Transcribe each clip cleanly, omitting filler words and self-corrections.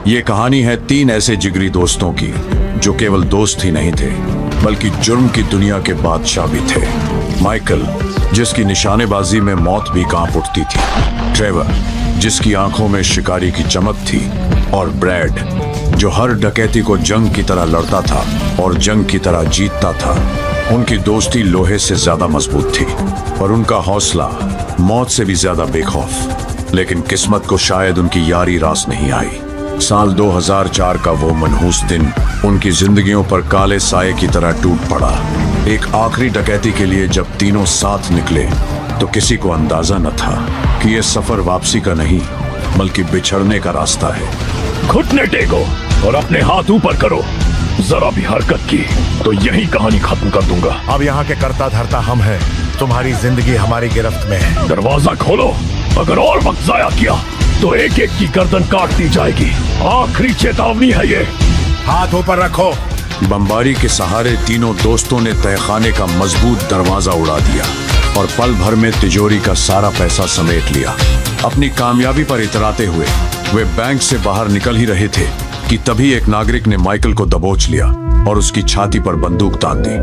ये कहानी है तीन ऐसे जिगरी दोस्तों की जो केवल दोस्त ही नहीं थे बल्कि जुर्म की दुनिया के बादशाह भी थे। माइकल, जिसकी निशानेबाजी में मौत भी कांप उठती थी। ट्रेवर, जिसकी आंखों में शिकारी की चमक थी। और ब्रैड, जो हर डकैती को जंग की तरह लड़ता था और जंग की तरह जीतता था। उनकी दोस्ती लोहे से ज्यादा मजबूत थी और उनका हौसला मौत से भी ज्यादा बेखौफ। लेकिन किस्मत को शायद उनकी यारी रास नहीं आई। साल 2004 का वो मनहूस दिन उनकी जिंदगियों पर काले साए की तरह टूट पड़ा। एक आखिरी डकैती के लिए जब तीनों साथ निकले तो किसी को अंदाजा न था कि ये सफर वापसी का नहीं बल्कि बिछड़ने का रास्ता है। घुटने टेको और अपने हाथ ऊपर करो। जरा भी हरकत की तो यही कहानी खत्म कर दूंगा। अब यहाँ के कर्ता धर्ता हम हैं। तुम्हारी जिंदगी हमारी गिरफ्त में है। दरवाजा खोलो। अगर और वक्त जाया किया तो एक एक की गर्दन काट दी जाएगी। आखिरी चेतावनी है ये। हाथ ऊपर रखो। बमबारी के सहारे तीनों दोस्तों ने तहखाने का मजबूत दरवाजा उड़ा दिया और पल भर में तिजोरी का सारा पैसा समेट लिया। अपनी कामयाबी पर इतराते हुए वे बैंक से बाहर निकल ही रहे थे कि तभी एक नागरिक ने माइकल को दबोच लिया और उसकी छाती पर बंदूक तान दी।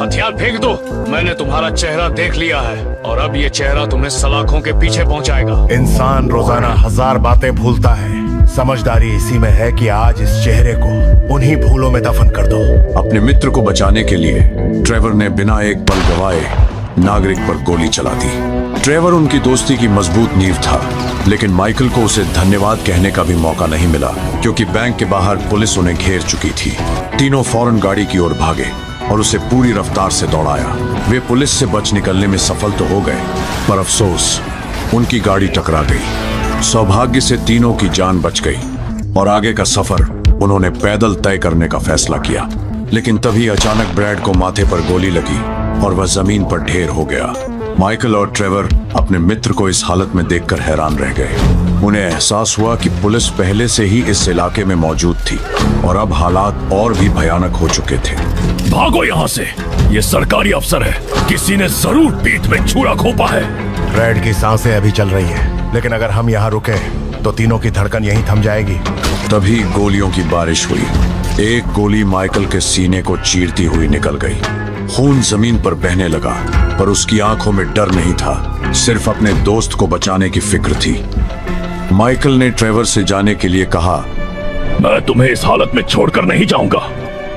हथियार फेंक दो। मैंने तुम्हारा चेहरा देख लिया है और अब ये चेहरा तुम्हें सलाखों के पीछे पहुंचाएगा। इंसान रोजाना 1000 बातें भूलता है। समझदारी इसी में है कि आज इस चेहरे को उन्हीं भूलों में दफन कर दो। अपने मित्र को बचाने के लिए ट्रेवर ने बिना एक पल गवाए नागरिक पर गोली चला दी। ट्रेवर उनकी दोस्ती की मजबूत नींव था, लेकिन माइकल को उसे धन्यवाद कहने का भी मौका नहीं मिला क्योंकि बैंक के बाहर पुलिस उन्हें घेर चुकी थी। तीनों फौरन गाड़ी की ओर भागे और उसे पूरी रफ्तार से दौड़ाया। वे पुलिस से बच निकलने में सफल तो हो गए, पर अफसोस उनकी गाड़ी टकरा गई। सौभाग्य से तीनों की जान बच गई और आगे का सफर उन्होंने पैदल तय करने का फैसला किया। लेकिन तभी अचानक ब्रैड को माथे पर गोली लगी और वह जमीन पर ढेर हो गया। माइकल और ट्रेवर अपने मित्र को इस हालत में देखकर हैरान रह गए। उन्हें एहसास हुआ कि पुलिस पहले से ही इस इलाके में मौजूद थी और अब हालात और भी भयानक हो चुके थे। भागो यहाँ से। ये सरकारी अफसर है। किसी ने जरूर पीठ में छुरा खोपा है। ब्रैड की सांसें अभी चल रही है, लेकिन अगर हम यहाँ रुके तो तीनों की धड़कन यहीं थम जाएगी। तभी गोलियों की बारिश हुई। एक गोली माइकल के सीने को चीरती हुई निकल गई। खून जमीन पर बहने लगा, पर उसकी आंखों में डर नहीं था, सिर्फ अपने दोस्त को बचाने की फिक्र थी। माइकल ने ट्रेवर से जाने के लिए कहा, मैं तुम्हें इस हालत में छोड़कर नहीं जाऊंगा।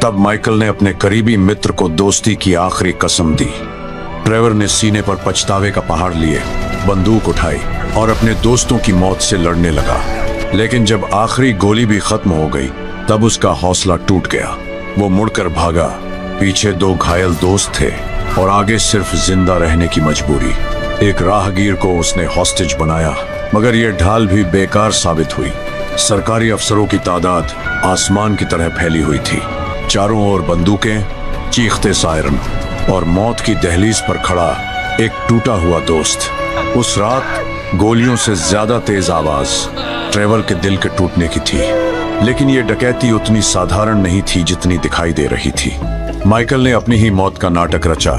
तब माइकल ने अपने करीबी मित्र को दोस्ती की आखिरी कसम दी। ट्रेवर ने सीने पर पछतावे का पहाड़ लिए, बंदूक उठाई और अपने दोस्तों की मौत से लड़ने लगा। लेकिन जब आखिरी गोली भी खत्म हो गई तब उसका हौसला टूट गया। वो मुड़कर भागा। पीछे 2 घायल दोस्त थे और आगे सिर्फ जिंदा रहने की मजबूरी। एक राहगीर को उसने हॉस्टेज बनाया, मगर यह ढाल भी बेकार साबित हुई। सरकारी अफसरों की तादाद आसमान की तरह फैली हुई थी। चारों ओर बंदूकें, चीखते सायरन और मौत की दहलीज पर खड़ा एक टूटा हुआ दोस्त। उस रात गोलियों से ज्यादा तेज आवाज ट्रेवर के दिल के टूटने की थी। लेकिन यह डकैती उतनी साधारण नहीं थी जितनी दिखाई दे रही थी। माइकल ने अपनी ही मौत का नाटक रचा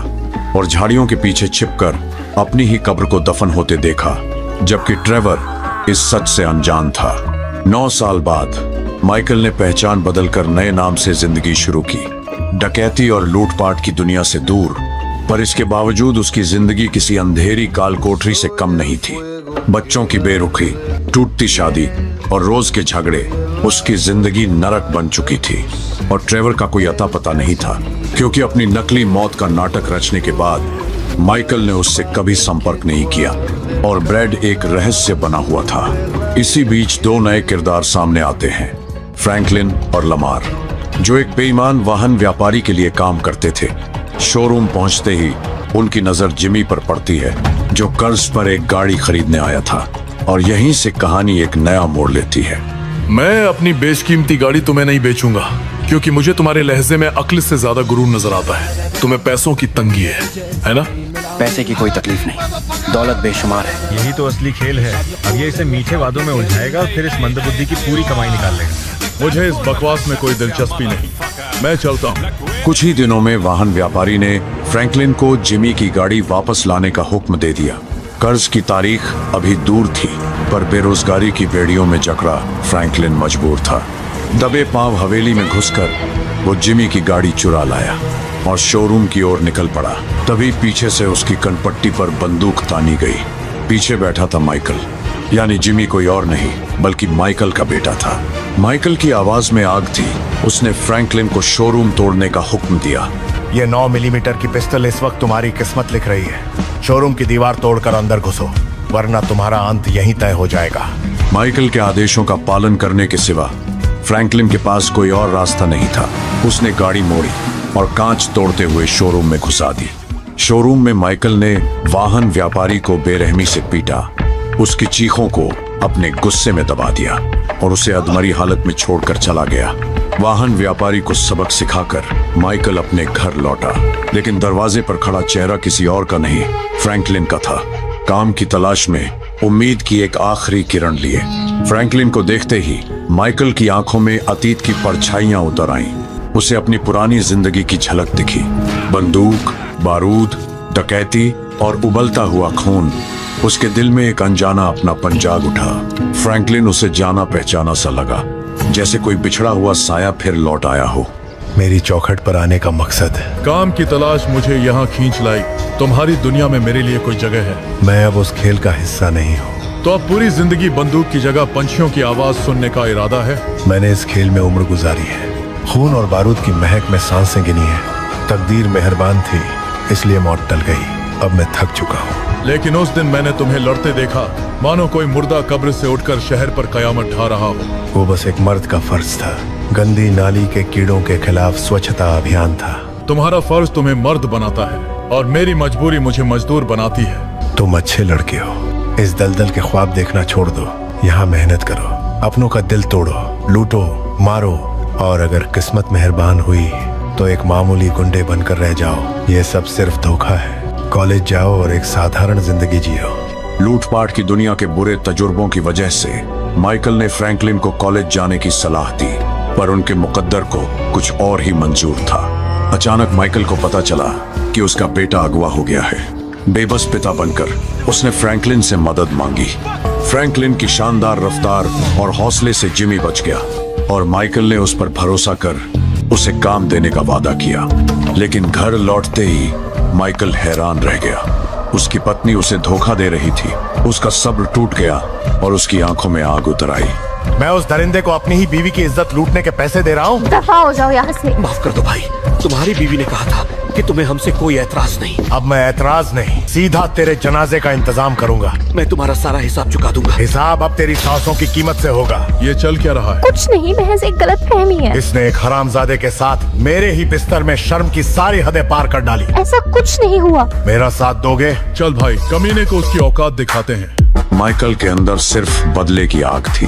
और झाड़ियों के पीछे छिपकर अपनी ही कब्र को दफन होते देखा, जबकि ट्रेवर इस सच से अनजान था। 9 साल बाद माइकल ने पहचान बदलकर नए नाम से जिंदगी शुरू की, डकैती और लूटपाट की दुनिया से दूर। पर इसके बावजूद उसकी जिंदगी किसी अंधेरी काल कोठरी से कम नहीं थी। बच्चों की बेरुखी, टूटती शादी और रोज के झगड़े उसकी जिंदगी नरक बन चुकी थी। और ट्रेवर का कोई अता पता नहीं था, क्योंकि अपनी नकली मौत का नाटक रचने के बाद माइकल ने उससे कभी संपर्क नहीं किया और ब्रैड एक रहस्य बना हुआ था। इसी बीच 2 नए किरदार सामने आते हैं, फ्रैंकलिन और लमार, जो एक बेईमान वाहन व्यापारी के लिए काम करते थे। शोरूम पहुंचते ही उनकी नजर जिमी पर पड़ती है, जो कर्ज पर एक गाड़ी खरीदने आया था, और यहीं से कहानी एक नया मोड़ लेती है। मैं अपनी बेशकीमती गाड़ी तुम्हें नहीं बेचूंगा, क्योंकि मुझे तुम्हारे लहजे में अक्ल से ज्यादा गुरूर नजर आता है। तुम्हें पैसों की तंगी है ना? पैसे की कोई तकलीफ नहीं, दौलत बेशुमार है। यही तो असली खेल है। अब ये इसे मीठे वादों में उलझाएगा और फिर इस मंदबुद्धि की पूरी कमाई निकाल लेगा। मुझे इस बकवास में कोई दिलचस्पी नहीं, मैं चलता हूँ। कुछ ही दिनों में वाहन व्यापारी ने फ्रैंकलिन को जिमी की गाड़ी वापस लाने का हुक्म दे दिया। कर्ज की तारीख अभी दूर थी, पर बेरोजगारी की बेड़ियों में जकड़ा फ्रैंकलिन मजबूर था। दबे पांव हवेली में घुसकर वो जिमी की गाड़ी चुरा लाया और शोरूम की ओर निकल पड़ा। तभी पीछे से उसकी कनपट्टी पर बंदूक तानी गई। पीछे बैठा था माइकल, यानी जिमी कोई और नहीं बल्कि माइकल का बेटा था। माइकल की आवाज में आग थी। उसने फ्रैंकलिन को शोरूम तोड़ने का हुक्म दिया। ये 9 मिलीमीटर की पिस्टल इस वक्त तुम्हारी किस्मत लिख रही है। शोरूम की दीवार तोड़कर अंदर घुसो, वरना तुम्हारा अंत यहीं तय हो जाएगा। माइकल के आदेशों का पालन करने के सिवा फ्रैंकलिन के पास कोई और रास्ता नहीं था। उसने गाड़ी मोड़ी और कांच तोड़ते हुए शोरूम में घुसा दी। शोरूम में माइकल ने वाहन व्यापारी को बेरहमी से पीटा, उसकी चीखों को अपने गुस्से में दबा दिया और उसे अधमरी हालत में छोड़कर चला गया। वाहन व्यापारी को सबक सिखाकर माइकल अपने घर लौटा, लेकिन दरवाजे पर खड़ा चेहरा किसी और का नहीं, फ्रैंकलिन का था। काम की तलाश में उम्मीद की एक आखिरी किरण लिए फ्रैंकलिन को देखते ही माइकल की आंखों में अतीत की परछाइयां उतर आईं। उसे अपनी पुरानी जिंदगी की झलक दिखी। बंदूक, बारूद, डकैती और उबलता हुआ खून। उसके दिल में एक अनजाना अपनापन जाग उठा। फ्रैंकलिन उसे जाना पहचाना सा लगा, जैसे कोई बिछड़ा हुआ साया फिर लौट आया हो। मेरी चौखट पर आने का मकसद है। काम की तलाश मुझे यहाँ खींच लाई। तुम्हारी दुनिया में मेरे लिए कोई जगह है। मैं अब उस खेल का हिस्सा नहीं हूँ। तो अब पूरी जिंदगी बंदूक की जगह पंछियों की आवाज सुनने का इरादा है? मैंने इस खेल में उम्र गुजारी है, खून और बारूद की महक में सांसें गिनी है। तकदीर मेहरबान थी, इसलिए मौत टल गई। अब मैं थक चुका हूँ। लेकिन उस दिन मैंने तुम्हें लड़ते देखा, मानो कोई मुर्दा कब्र से उठकर शहर पर कयामत ढा रहा हो। वो बस एक मर्द का फर्ज था। गंदी नाली के कीड़ों के खिलाफ स्वच्छता अभियान था। तुम्हारा फर्ज तुम्हें मर्द बनाता है और मेरी मजबूरी मुझे मजदूर बनाती है। तुम अच्छे लड़के हो। इस दलदल के ख्वाब देखना छोड़ दो। यहाँ मेहनत करो, अपनों का दिल तोड़ो, लूटो, मारो, और अगर किस्मत मेहरबान हुई तो एक मामूली गुंडे बनकर रह जाओ। ये सब सिर्फ धोखा है। कॉलेज जाओ और एक साधारण जिंदगी जियो। लूटपाट की दुनिया के बुरे तजुर्बों की वजह से माइकल ने फ्रैंकलिन को कॉलेज जाने की सलाह दी, पर उनके मुकद्दर को कुछ और ही मंजूर था। अचानक माइकल को पता चला कि उसका बेटा अगवा हो गया है। बेबस पिता बनकर उसने फ्रैंकलिन से मदद मांगी। फ्रैंकलिन की शानदार रफ्तार और हौसले से जिमी बच गया और माइकल ने उस पर भरोसा कर उसे काम देने का वादा किया। लेकिन घर लौटते ही माइकल हैरान रह गया। उसकी पत्नी उसे धोखा दे रही थी। उसका सब्र टूट गया और उसकी आंखों में आग उतर आई। मैं उस दरिंदे को अपनी ही बीवी की इज्जत लूटने के पैसे दे रहा हूँ। दफा हो जाओ यहाँ से। माफ कर दो भाई, तुम्हारी बीवी ने कहा था कि तुम्हें हमसे कोई ऐतराज नहीं। अब मैं ऐतराज नहीं, सीधा तेरे जनाजे का इंतजाम करूंगा। मैं तुम्हारा सारा हिसाब चुका दूंगा। हिसाब अब तेरी सांसों की कीमत से होगा। ये चल क्या रहा है? कुछ नहीं, महज एक गलतफहमी है। इसने एक हरामजादे के साथ मेरे ही बिस्तर में शर्म की सारी हदें पार कर डाली। ऐसा कुछ नहीं हुआ। मेरा साथ दोगे? चल भाई, कमीने को उसकी औकात दिखाते हैं। माइकल के अंदर सिर्फ बदले की आग थी।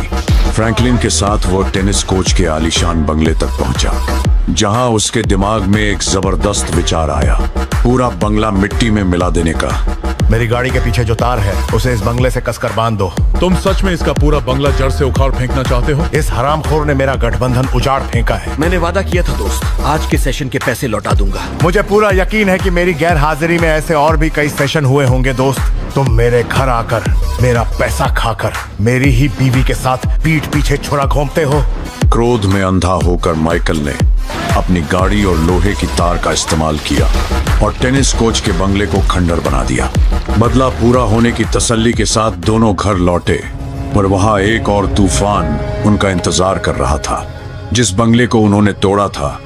फ्रैंकलिन के साथ वो टेनिस कोच के आलीशान बंगले तक पहुंचा, जहां उसके दिमाग में एक जबरदस्त विचार आया, पूरा बंगला मिट्टी में मिला देने का। मेरी गाड़ी के पीछे जो तार है उसे इस बंगले से कसकर बांध दो। तुम सच में इसका पूरा बंगला जड़ से उखाड़ फेंकना चाहते हो? इस हरामखोर ने मेरा गठबंधन उजाड़ फेंका है। मैंने वादा किया था दोस्त, आज के सेशन के पैसे लौटा दूंगा। मुझे पूरा यकीन है कि मेरी गैर हाजिरी में ऐसे और भी कई सेशन हुए होंगे दोस्त। तुम मेरे घर आकर मेरा पैसा खाकर मेरी ही बीवी के साथ पीठ पीछे छुरा घोंपते हो। क्रोध में अंधा होकर माइकल ने अपनी गाड़ी और लोहे की तार का इस्तेमाल किया और टेनिस कोच के बंगले को खंडर बना दिया। बदला पूरा होने की तसल्ली के साथ दोनों घर लौटे, पर वहां एक और तूफान उनका इंतजार कर रहा था। जिस बंगले को उन्होंने तोड़ा था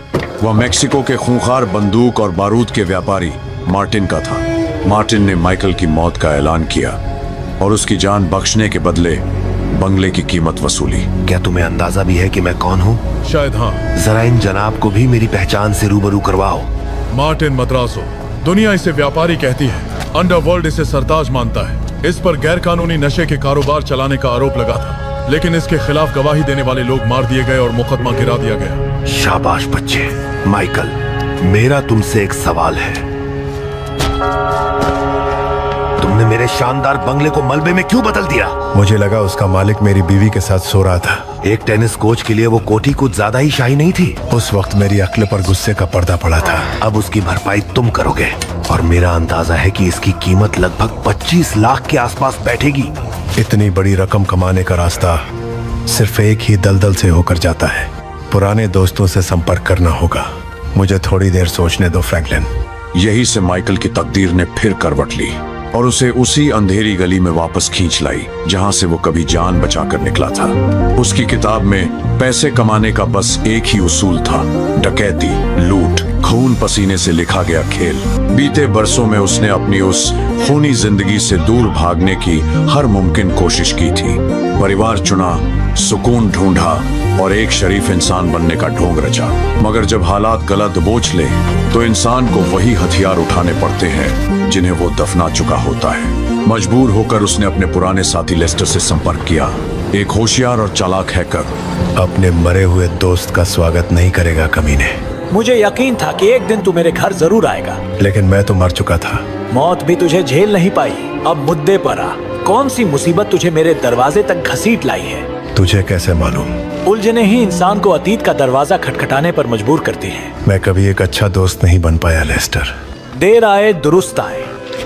वह मेक्सिको के खूंखार बंदूक और बारूद के व्यापारी मार्टिन का था। मार्टिन ने माइकल की मौत का ऐलान किया और उसकी जान बख्शने के बदले बंगले की कीमत वसूली। क्या तुम्हें अंदाजा भी है कि मैं कौन हूँ? शायद हाँ। जरा इन जनाब को भी मेरी पहचान से रूबरू करवाओ। मार्टिन मद्रासो। दुनिया इसे व्यापारी कहती है, अंडरवर्ल्ड इसे सरताज मानता है। इस पर गैर कानूनी नशे के कारोबार चलाने का आरोप लगा था, लेकिन इसके खिलाफ गवाही देने वाले लोग मार दिए गए और मुकदमा गिरा दिया गया। शाबाश बच्चे। माइकल, मेरा तुमसे एक सवाल है। तुम तुमने मेरे शानदार बंगले को मलबे में क्यों बदल दिया? मुझे लगा उसका मालिक मेरी बीवी के साथ सो रहा था। एक टेनिस कोच के लिए वो कोठी कुछ ज्यादा ही शाही नहीं थी। उस वक्त मेरी अक्ल पर गुस्से का पर्दा पड़ा था। अब उसकी भरपाई तुम करोगे और मेरा अंदाजा है कि इसकी कीमत लगभग 25 लाख के आसपास बैठेगी। इतनी बड़ी रकम कमाने का रास्ता सिर्फ एक ही दलदल से होकर जाता है। पुराने दोस्तों से संपर्क करना होगा। मुझे थोड़ी देर सोचने दो फ्रैंकलिन। यही से माइकल की तकदीर ने फिर करवट ली और उसे उसी अंधेरी गली में वापस खींच लाई जहां से वो कभी जान बचाकर निकला था। उसकी किताब में पैसे कमाने का बस एक ही उसूल था, डकैती, लूट, खून पसीने से लिखा गया खेल। बीते बरसों में उसने अपनी उस खूनी जिंदगी से दूर भागने की हर मुमकिन कोशिश की थी। परिवार चुना, सुकून ढूंढा और एक शरीफ इंसान बनने का ढोंग रचा। मगर जब हालात गला दबोच ले तो इंसान को वही हथियार उठाने पड़ते हैं जिन्हें वो दफना चुका होता है। मजबूर होकर उसने अपने पुराने साथी लेस्टर से संपर्क किया। एक होशियार और चालाक हैकर अपने मरे हुए दोस्त का स्वागत नहीं करेगा कमीने। मुझे यकीन था कि एक दिन तू मेरे घर जरूर आएगा, लेकिन मैं तो मर चुका था। मौत भी तुझे झेल नहीं पाई। अब मुद्दे पर आ, कौन सी मुसीबत तुझे मेरे दरवाजे तक घसीट लाई है? तुझे कैसे मालूम? उलझने ही इंसान को अतीत का दरवाजा खटखटाने पर मजबूर करती हैं। मैं कभी एक अच्छा दोस्त नहीं बन पाया लेस्टर। देर आए दुरुस्त आए।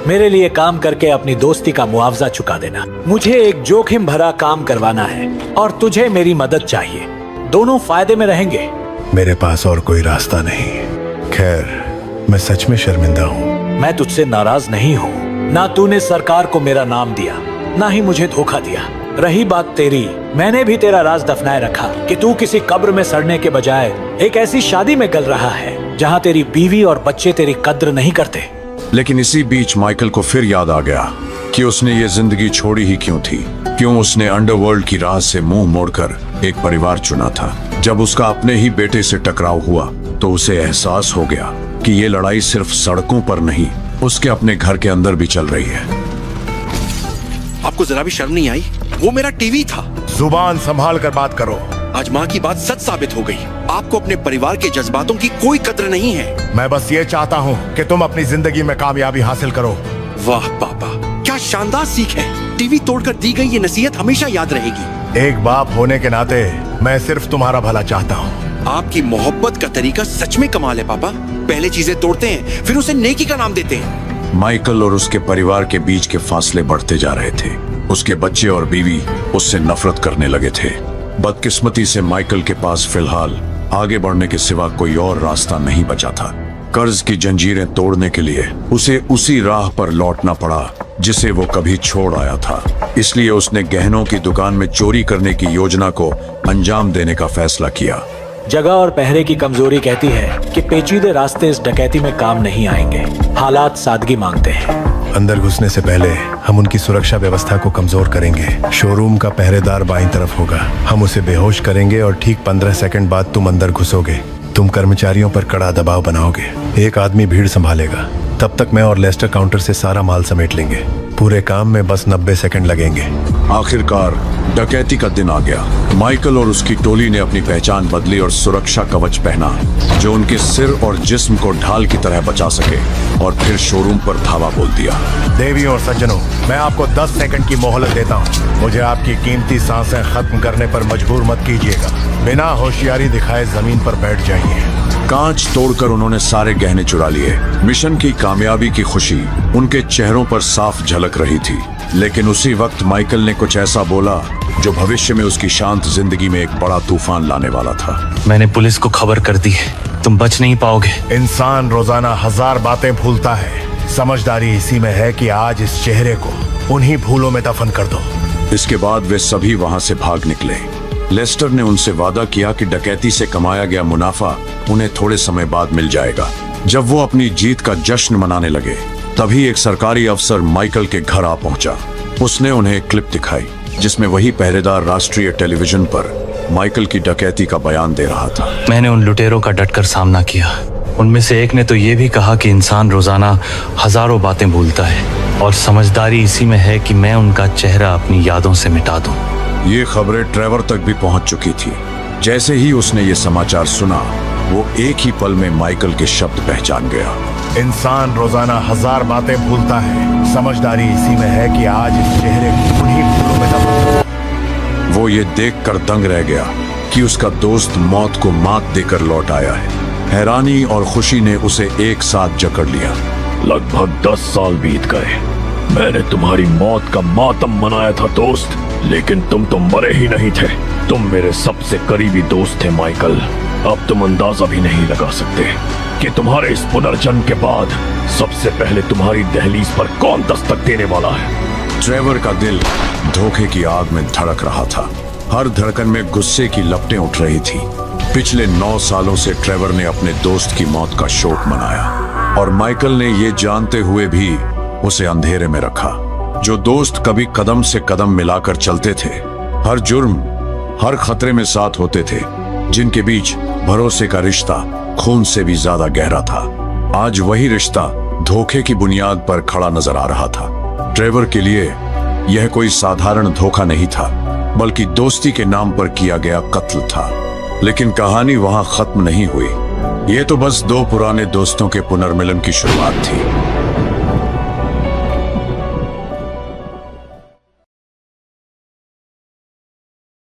मेरे लिए काम करके अपनी दोस्ती का मुआवजा चुका देना। मुझे एक जोखिम भरा काम करवाना है और तुझे मेरी मदद चाहिए। दोनों फायदे में रहेंगे। मेरे पास और कोई रास्ता नहीं। खैर, मैं सच में शर्मिंदा हूँ। मैं तुझसे नाराज नहीं हूँ। ना तूने सरकार को मेरा नाम दिया, ना ही मुझे धोखा दिया। रही बात तेरी, मैंने भी तेरा राज दफनाए रखा कि तू किसी कब्र में सड़ने के बजाय एक ऐसी शादी में गल रहा है जहां तेरी बीवी और बच्चे तेरी कद्र नहीं करते। लेकिन इसी बीच माइकल को फिर याद आ गया कि उसने ये जिंदगी छोड़ी ही क्यों थी। क्यों उसने अंडरवर्ल्ड की राह से मुंह मोड़कर एक परिवार चुना था। जब उसका अपने ही बेटे से टकराव हुआ तो उसे एहसास हो गया कि ये लड़ाई सिर्फ सड़कों पर नहीं, उसके अपने घर के अंदर भी चल रही है। आपको जरा भी शर्म नहीं आई? वो मेरा टीवी था। जुबान संभाल कर बात करो। आज माँ की बात सच साबित हो गई। आपको अपने परिवार के जज्बातों की कोई कद्र नहीं है। मैं बस ये चाहता हूँ कि तुम अपनी जिंदगी में कामयाबी हासिल करो। वाह पापा, क्या शानदार सीख है। टीवी तोड़कर दी गई ये नसीहत हमेशा याद रहेगी। एक बाप होने के नाते मैं सिर्फ तुम्हारा भला चाहता हूँ। आपकी मोहब्बत का तरीका सच में कमाल है पापा। पहले चीजें तोड़ते हैं, फिर उसे नेकी का नाम देते हैं। माइकल और उसके परिवार के बीच के फासले बढ़ते जा रहे थे। उसके बच्चे और बीवी उससे नफरत करने लगे थे। बदकिस्मती से माइकल के पास फिलहाल आगे बढ़ने के सिवा कोई और रास्ता नहीं बचा था। कर्ज की जंजीरें तोड़ने के लिए उसे उसी राह पर लौटना पड़ा जिसे वो कभी छोड़ आया था। इसलिए उसने गहनों की दुकान में चोरी करने की योजना को अंजाम देने का फैसला किया। जगह और पहरे की कमजोरी कहती है कि पेचीदे रास्ते इस डकैती में काम नहीं आएंगे। हालात सादगी मांगते हैं। अंदर घुसने से पहले हम उनकी सुरक्षा व्यवस्था को कमजोर करेंगे। शोरूम का पहरेदार बाईं तरफ होगा। हम उसे बेहोश करेंगे और ठीक 15 सेकंड बाद तुम अंदर घुसोगे। तुम कर्मचारियों पर कड़ा दबाव बनाओगे। एक आदमी भीड़ संभालेगा। तब तक मैं और लेस्टर काउंटर से सारा माल समेट लेंगे। पूरे काम में बस 90 सेकंड लगेंगे। आखिरकार डकैती का दिन आ गया। माइकल और उसकी टोली ने अपनी पहचान बदली और सुरक्षा कवच पहना जो उनके सिर और जिस्म को ढाल की तरह बचा सके, और फिर शोरूम पर धावा बोल दिया। देवियों और सज्जनों, मैं आपको 10 सेकंड की मोहलत देता हूँ। मुझे आपकी कीमती सांसें खत्म करने पर मजबूर मत कीजिएगा। बिना होशियारी दिखाए जमीन पर बैठ जाइए। कांच तोड़कर उन्होंने सारे गहने चुरा लिए। मिशन की कामयाबी की खुशी उनके चेहरों पर साफ झलक रही थी। लेकिन उसी वक्त माइकल ने कुछ ऐसा बोला जो भविष्य में उसकी शांत जिंदगी में एक बड़ा तूफान लाने वाला था। मैंने पुलिस को खबर कर दी है, तुम बच नहीं पाओगे। इंसान रोजाना 1000 बातें भूलता है। समझदारी इसी में है कि आज इस चेहरे को उन्हीं भूलों में दफन कर दो। इसके बाद वे सभी वहां से भाग निकले। लेस्टर ने उनसे वादा किया कि डकैती से कमाया गया मुनाफा उन्हें थोड़े समय बाद मिल जाएगा। जब वो अपनी जीत का जश्न मनाने लगे तभी एक सरकारी अफसर माइकल के घर आ पहुंचा। उसने उन्हें एक क्लिप दिखाई जिसमें वही पहरेदार राष्ट्रीय टेलीविजन पर माइकल की डकैती का बयान दे रहा था। मैंने उन लुटेरों का डटकर सामना किया। उनमें से एक ने तो ये भी कहा कि इंसान रोजाना हजारों बातें भूलता है और समझदारी इसी में है कि मैं उनका चेहरा अपनी यादों से मिटा दूं। ये खबरें ट्रेवर तक भी पहुंच चुकी थी। जैसे ही उसने ये समाचार सुना वो एक ही पल में माइकल के शब्द पहचान गया। इंसान रोजाना 1000 बातें भूलता है, समझदारी इसी में है कि आज इस चेहरे को उन्हीं फूलों में दबा। वो ये देखकर दंग रह गया कि उसका दोस्त मौत को मात देकर लौट आया है। हैरानी और खुशी ने उसे एक साथ जकड़ लिया। लगभग 10 साल बीत गए। मैंने तुम्हारी मौत का मातम मनाया था दोस्त, लेकिन तुम तो मरे ही नहीं थे। तुम मेरे सबसे करीबी दोस्त थे माइकल। अब तुम अंदाजा भी नहीं लगा सकते कि तुम्हारे इस पुनर्जन्म के बाद सबसे पहले तुम्हारी दहलीज पर कौन दस्तक देने वाला है। ट्रेवर का दिल धोखे की आग में धड़क रहा था। हर धड़कन में गुस्से की लपटें उठ रही थी। पिछले 9 सालों से ट्रेवर ने अपने दोस्त की मौत का शोक मनाया, और माइकल ने ये जानते हुए भी उसे अंधेरे में रखा। जो दोस्त कभी कदम से कदम मिलाकर चलते थे, हर जुर्म हर खतरे में साथ होते थे, जिनके बीच भरोसे का रिश्ता खून से भी ज्यादा गहरा था, आज वही रिश्ता धोखे की बुनियाद पर खड़ा नजर आ रहा था। ट्रेवर के लिए यह कोई साधारण धोखा नहीं था, बल्कि दोस्ती के नाम पर किया गया कत्ल था। लेकिन कहानी वहां खत्म नहीं हुई। ये तो बस 2 पुराने दोस्तों के पुनर्मिलन की शुरुआत थी।